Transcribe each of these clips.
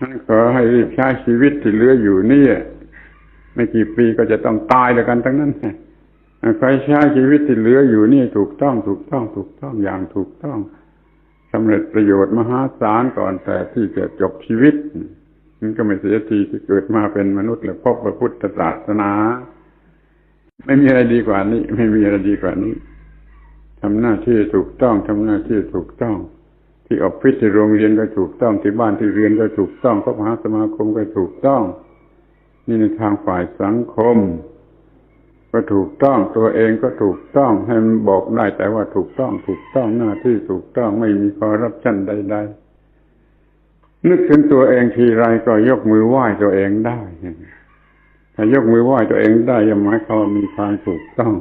นั้นขอให้รีบใช้ชีวิตที่เหลืออยู่นี่ไม่กี่ปีก็จะต้องตายแล้วกันทั้งนั้นใครใช้ชีวิตที่เหลืออยู่นี่ถูกต้องอย่างถูกต้องสำเร็จประโยชน์มหาศาลก่อนแต่ที่จะจบชีวิตมันก็ไม่เสียทีที่เกิดมาเป็นมนุษย์และพบพระพุทธศาสนาไม่มีอะไรดีกว่านี้ทำหน้าที่ถูกต้องที่ออฟฟิศที่โรงเรียนก็ถูกต้องที่บ้านที่เรียนก็ถูกต้องคบหาสมาคมก็ถูกต้องนี่ในทางฝ่ายสังคมก็ถูกต้องตัวเองก็ถูกต้องให้มันบอกได้แต่ว่าถูกต้องหน้าที่ถูกต้องไม่มีคอร์รัปชันใดๆนึกถึงตัวเองทีไรก็ยกมือไหว้ตัวเองได้ถ้ายกมือไหว้ตัวเองได้หมายความมีความถูกต้อง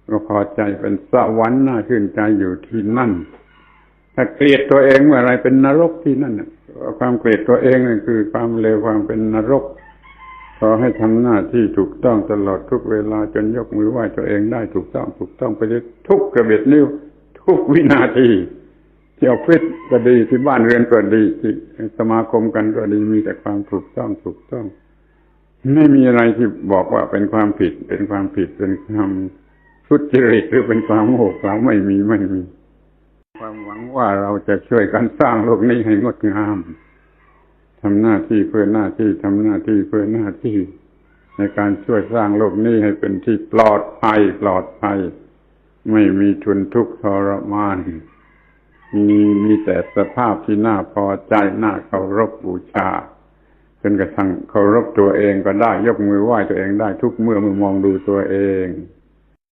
ก็พอใจเป็นสวรรค์น่าชื่นใจอยู่ที่นั่นถ้าเกลียดตัวเองเมื่อไรเป็นนรกที่นั่นความเกลียดตัวเองนั่นคือความเลวความเป็นนรกขอให้ทำหน้าที่ถูกต้องตลอดทุกเวลาจนยกมือไหว้ตัวเองได้ถูกต้องไปได้ทุกกระเบียดนิ้วทุกวินาทีที่ออฟฟิศก็ดีที่บ้านเรือนก็ดีที่สมาคมกันก็ดีมีแต่ความถูกต้องไม่มีอะไรที่บอกว่าเป็นความผิดเป็นความทุจริตหรือเป็นความโง่เขลาไม่มีความหวังว่าเราจะช่วยกันสร้างโลกนี้ให้งดงามทำหน้าที่เพื่อหน้าที่ในการช่วยสร้างโลกนี้ให้เป็นที่ปลอดภัยไม่มีทุนทุกข์ทรมานมีแต่สภาพที่น่าพอใจน่าเคารพบูชาจนกระทั่งเคารพตัวเองก็ได้ยกมือไหว้ตัวเองได้ทุกเมื่อมองดูตัวเอง